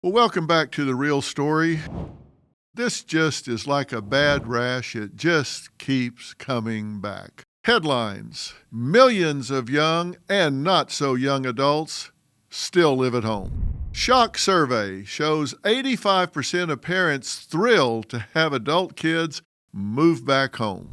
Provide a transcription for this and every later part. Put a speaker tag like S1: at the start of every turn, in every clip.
S1: Well, welcome back to The Real Story. This just is like a bad rash. It just keeps coming back. Headlines: millions of young and not so young adults still live at home. Shock survey shows 85% of parents thrilled to have adult kids move back home.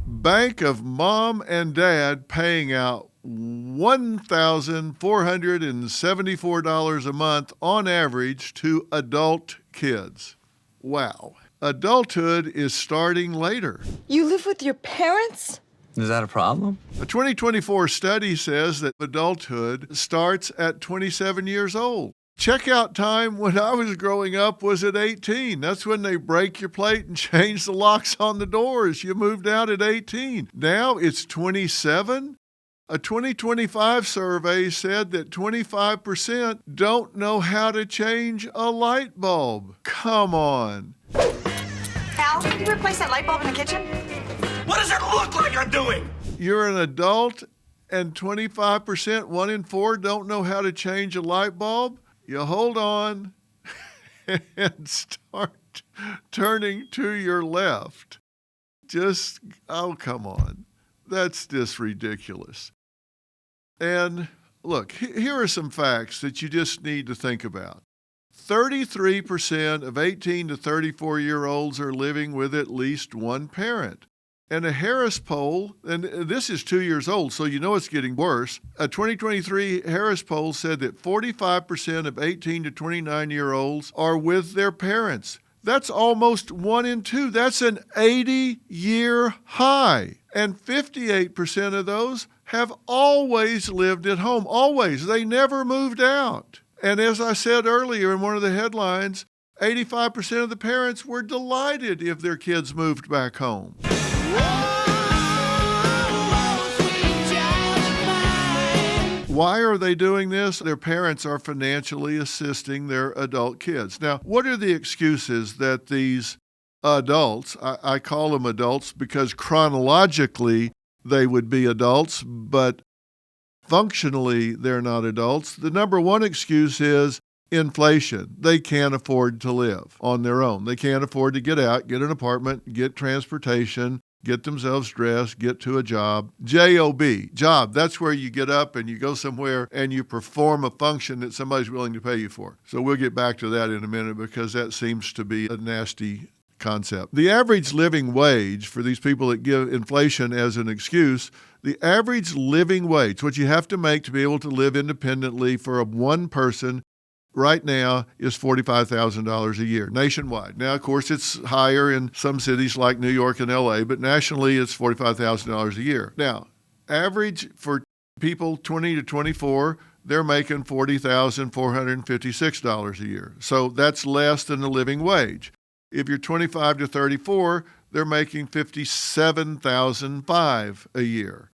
S1: Bank of mom and dad paying out $1,474 a month on average to adult kids. Wow. Adulthood is starting later.
S2: You live with your parents?
S3: Is that a problem?
S1: A 2024 study says that adulthood starts at 27 years old. Checkout time when I was growing up was at 18. That's when they break your plate and change the locks on the doors. You moved out at 18. Now it's 27. A 2025 survey said that 25% don't know how to change a light bulb. Come on.
S4: Al, can you replace that light bulb in the kitchen?
S5: What does it look like I'm doing?
S1: You're an adult and 25%, 1 in 4, don't know how to change a light bulb? You hold on and start turning to your left. Oh, come on. That's just ridiculous. And look, here are some facts that you just need to think about. 33% of 18 to 34-year-olds are living with at least one parent. And a Harris poll, and this is 2 years old, so you know it's getting worse. A 2023 Harris poll said that 45% of 18 to 29-year-olds are with their parents. That's almost 1 in 2. That's an 80-year high. And 58% of those have always lived at home. Always. They never moved out. And as I said earlier in one of the headlines, 85% of the parents were delighted if their kids moved back home. Why are they doing this? Their parents are financially assisting their adult kids. Now, what are the excuses that these adults, I call them adults because chronologically they would be adults, but functionally they're not adults. The number one excuse is inflation. They can't afford to live on their own. They can't afford to get out, get an apartment, get transportation, get themselves dressed, get to a job. J-O-B, job. That's where you get up and you go somewhere and you perform a function that somebody's willing to pay you for. So we'll get back to that in a minute because that seems to be a nasty concept. The average living wage for these people that give inflation as an excuse, the average living wage, what you have to make to be able to live independently for one person right now is $45,000 a year nationwide. Now, of course, it's higher in some cities like New York and LA, but nationally it's $45,000 a year. Now, average for people 20 to 24, they're making $40,456 a year. So that's less than the living wage. If you're 25 to 34, they're making $57,500 a year.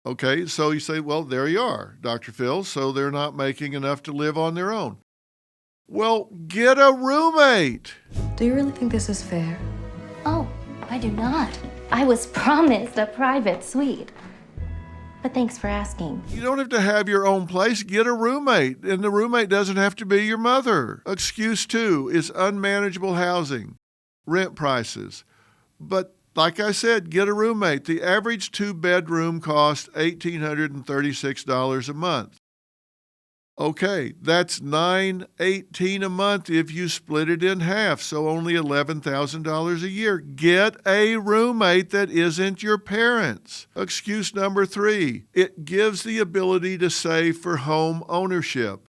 S1: Okay, so you say, well, there you are, Dr. Phil, so they're not making enough to live on their own. Well, get a roommate.
S2: Do you really think this is fair?
S6: Oh, I do not. I was promised a private suite. But thanks for asking.
S1: You don't have to have your own place. Get a roommate. And the roommate doesn't have to be your mother. Excuse 2 is unmanageable housing, rent prices. But like I said, get a roommate. The average 2-bedroom costs $1,836 a month. Okay, that's $918 a month if you split it in half, so only $11,000 a year. Get a roommate that isn't your parents. Excuse number 3, it gives the ability to save for home ownership.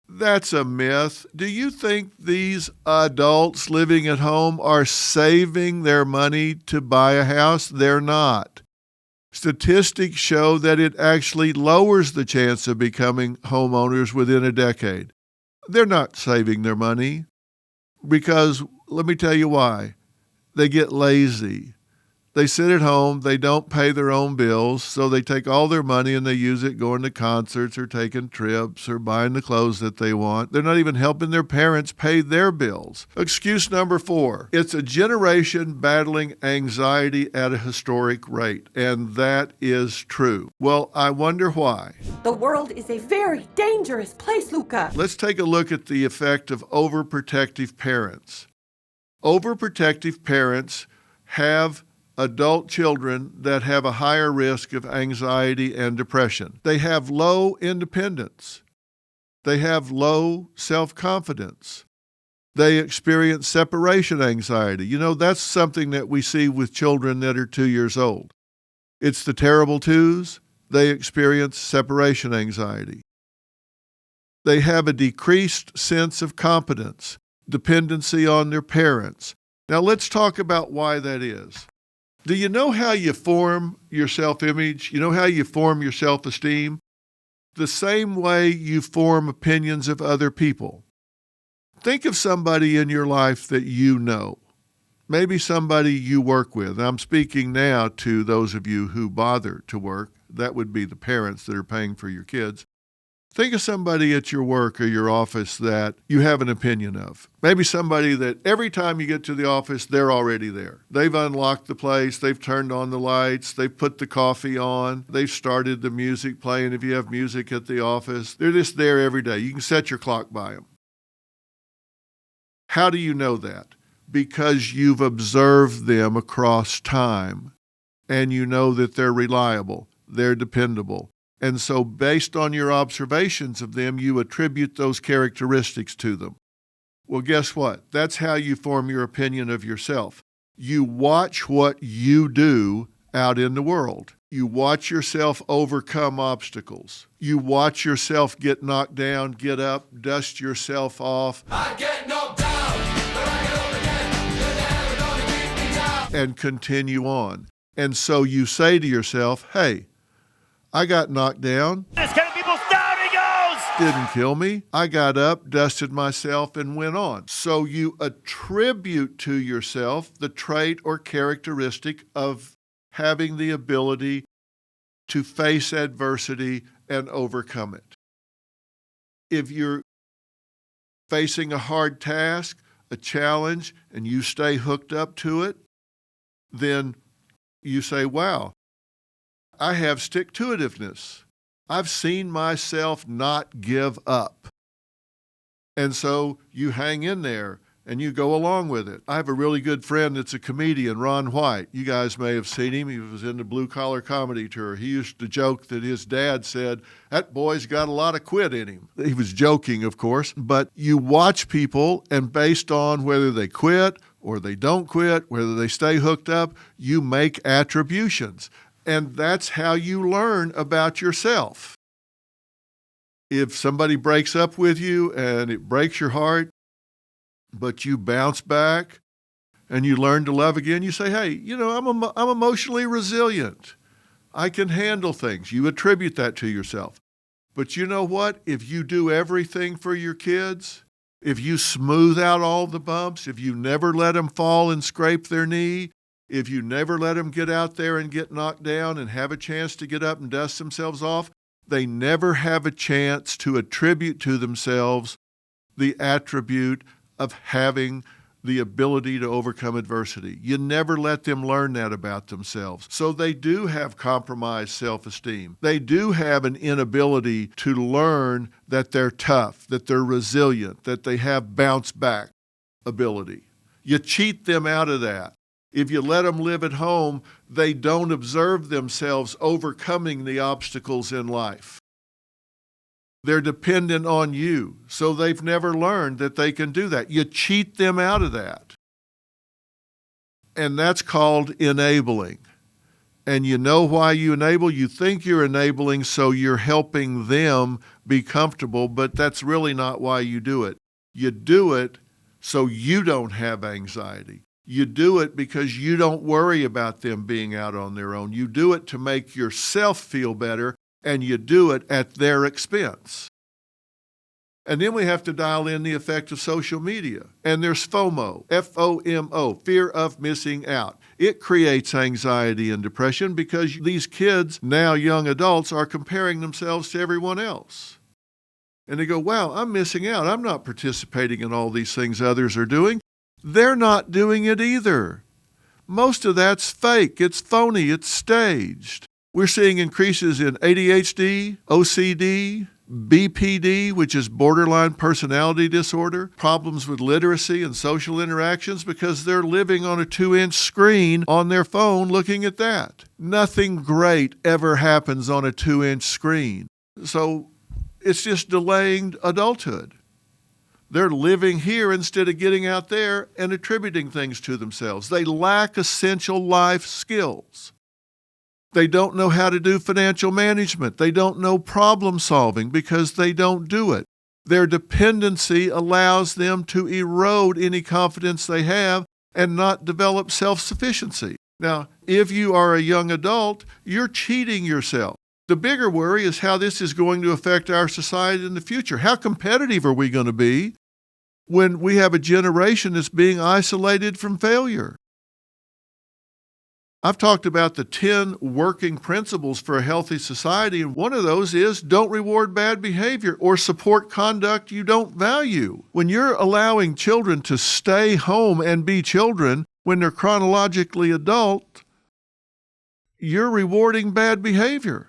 S1: That's a myth. Do you think these adults living at home are saving their money to buy a house? They're not. Statistics show that it actually lowers the chance of becoming homeowners within a decade. They're not saving their money because, let me tell you why. They get lazy. They sit at home, they don't pay their own bills, so they take all their money and they use it going to concerts or taking trips or buying the clothes that they want. They're not even helping their parents pay their bills. Excuse number 4, it's a generation battling anxiety at a historic rate, and that is true. Well, I wonder why.
S3: The world is a very dangerous place, Luca.
S1: Let's take a look at the effect of overprotective parents. Overprotective parents have adult children that have a higher risk of anxiety and depression. They have low independence. They have low self-confidence. They experience separation anxiety. You know, that's something that we see with children that are 2 years old. It's the terrible twos. They experience separation anxiety. They have a decreased sense of competence, dependency on their parents. Now let's talk about why that is. Do you know how you form your self-image? You know how you form your self-esteem? The same way you form opinions of other people. Think of somebody in your life that you know. Maybe somebody you work with. I'm speaking now to those of you who bother to work. That would be the parents that are paying for your kids. Think of somebody at your work or your office that you have an opinion of. Maybe somebody that every time you get to the office, they're already there. They've unlocked the place, they've turned on the lights, they've put the coffee on, they've started the music playing if you have music at the office. They're just there every day. You can set your clock by them. How do you know that? Because you've observed them across time, and you know that they're reliable, they're dependable. And so based on your observations of them, you attribute those characteristics to them. Well, guess what? That's how you form your opinion of yourself. You watch what you do out in the world. You watch yourself overcome obstacles. You watch yourself get knocked down, get up, dust yourself off.
S5: I get knocked down, but I get up again. You're never gonna keep me down.
S1: And continue on. And so you say to yourself, hey, I got knocked down.
S5: This kind of people's down he goes!
S1: Didn't kill me. I got up, dusted myself, and went on. So you attribute to yourself the trait or characteristic of having the ability to face adversity and overcome it. If you're facing a hard task, a challenge, and you stay hooked up to it, then you say, wow, I have stick-to-itiveness. I've seen myself not give up. And so you hang in there and you go along with it. I have a really good friend that's a comedian, Ron White. You guys may have seen him. He was in the Blue Collar Comedy Tour. He used to joke that his dad said, that boy's got a lot of quit in him. He was joking, of course, but you watch people, and based on whether they quit or they don't quit, whether they stay hooked up, you make attributions. And that's how you learn about yourself. If somebody breaks up with you and it breaks your heart, but you bounce back and you learn to love again, you say, hey, you know, I'm emotionally resilient. I can handle things. You attribute that to yourself. But you know what? If you do everything for your kids, if you smooth out all the bumps, if you never let them fall and scrape their knee, if you never let them get out there and get knocked down and have a chance to get up and dust themselves off, they never have a chance to attribute to themselves the attribute of having the ability to overcome adversity. You never let them learn that about themselves. So they do have compromised self-esteem. They do have an inability to learn that they're tough, that they're resilient, that they have bounce back ability. You cheat them out of that. If you let them live at home, they don't observe themselves overcoming the obstacles in life. They're dependent on you, so they've never learned that they can do that. You cheat them out of that. And that's called enabling. And you know why you enable? You think you're enabling so you're helping them be comfortable, but that's really not why you do it. You do it so you don't have anxiety. You do it because you don't worry about them being out on their own. You do it to make yourself feel better, and you do it at their expense. And then we have to dial in the effect of social media. And there's FOMO, F-O-M-O, fear of missing out. It creates anxiety and depression because these kids, now young adults, are comparing themselves to everyone else. And they go, wow, I'm missing out. I'm not participating in all these things others are doing. They're not doing it either. Most of that's fake. It's phony. It's staged. We're seeing increases in ADHD, OCD, BPD, which is borderline personality disorder, problems with literacy and social interactions because they're living on a 2-inch screen on their phone looking at that. Nothing great ever happens on a 2-inch screen. So it's just delaying adulthood. They're living here instead of getting out there and attributing things to themselves. They lack essential life skills. They don't know how to do financial management. They don't know problem solving because they don't do it. Their dependency allows them to erode any confidence they have and not develop self-sufficiency. Now, if you are a young adult, you're cheating yourself. The bigger worry is how this is going to affect our society in the future. How competitive are we going to be when we have a generation that's being isolated from failure? I've talked about the 10 working principles for a healthy society, and one of those is don't reward bad behavior or support conduct you don't value. When you're allowing children to stay home and be children when they're chronologically adult, you're rewarding bad behavior.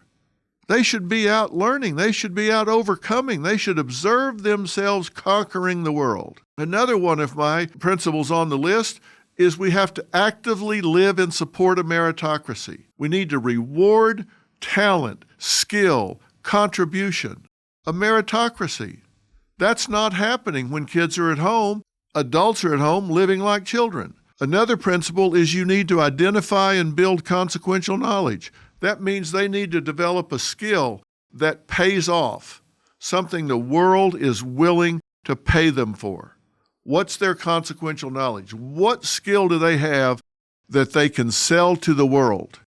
S1: They should be out learning. They should be out overcoming. They should observe themselves conquering the world. Another one of my principles on the list is we have to actively live in support of meritocracy. We need to reward talent, skill, contribution. A meritocracy. That's not happening when kids are at home. Adults are at home living like children. Another principle is you need to identify and build consequential knowledge. That means they need to develop a skill that pays off, something the world is willing to pay them for. What's their consequential knowledge? What skill do they have that they can sell to the world?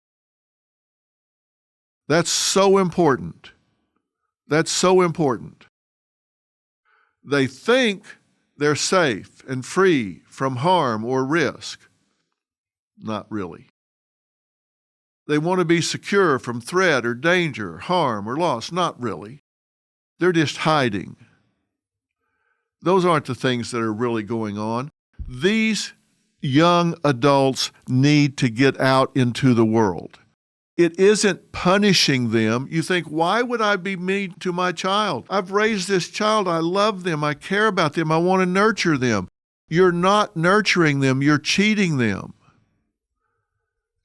S1: That's so important. That's so important. They think they're safe and free from harm or risk. Not really. They want to be secure from threat or danger, harm or loss. Not really. They're just hiding. Those aren't the things that are really going on. These young adults need to get out into the world. It isn't punishing them. You think, why would I be mean to my child? I've raised this child. I love them. I care about them. I want to nurture them. You're not nurturing them. You're cheating them.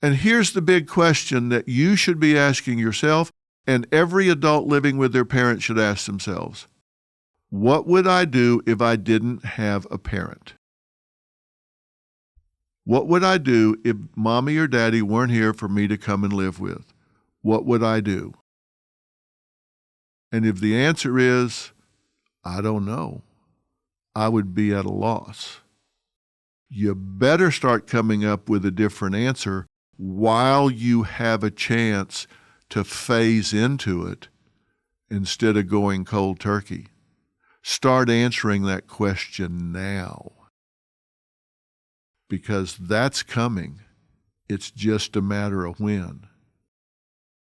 S1: And here's the big question that you should be asking yourself, and every adult living with their parents should ask themselves. What would I do if I didn't have a parent? What would I do if mommy or daddy weren't here for me to come and live with? What would I do? And if the answer is, I don't know, I would be at a loss. You better start coming up with a different answer while you have a chance to phase into it instead of going cold turkey. Start answering that question now, because that's coming. It's just a matter of when.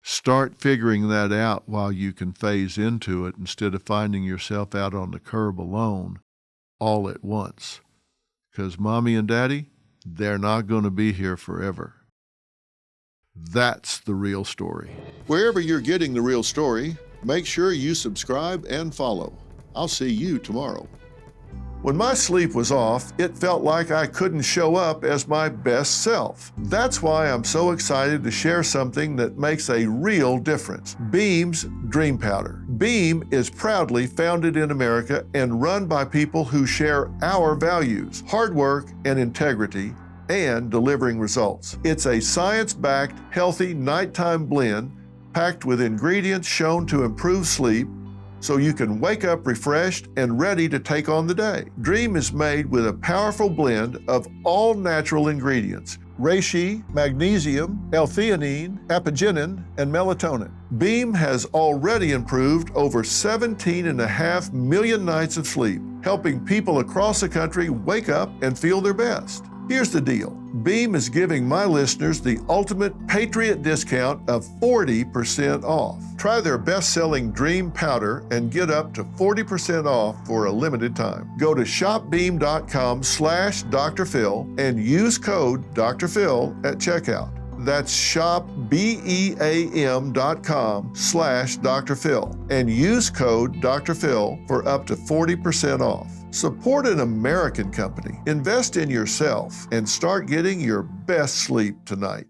S1: Start figuring that out while you can phase into it instead of finding yourself out on the curb alone all at once. Because mommy and daddy, they're not going to be here forever. That's the real story. Wherever you're getting the real story, make sure you subscribe and follow. I'll see you tomorrow. When my sleep was off, it felt like I couldn't show up as my best self. That's why I'm so excited to share something that makes a real difference. Beam's Dream Powder. Beam is proudly founded in America and run by people who share our values, hard work and integrity, and delivering results. It's a science-backed, healthy nighttime blend packed with ingredients shown to improve sleep, so you can wake up refreshed and ready to take on the day. Dream is made with a powerful blend of all natural ingredients, reishi, magnesium, L-theanine, apigenin, and melatonin. Beam has already improved over 17.5 million nights of sleep, helping people across the country wake up and feel their best. Here's the deal. Beam is giving my listeners the ultimate Patriot discount of 40% off. Try their best-selling Dream Powder and get up to 40% off for a limited time. Go to shopbeam.com/Dr. Phil and use code Dr. Phil at checkout. That's shopbeam.com/Dr. Phil and use code Dr. Phil for up to 40% off. Support an American company, invest in yourself, and start getting your best sleep tonight.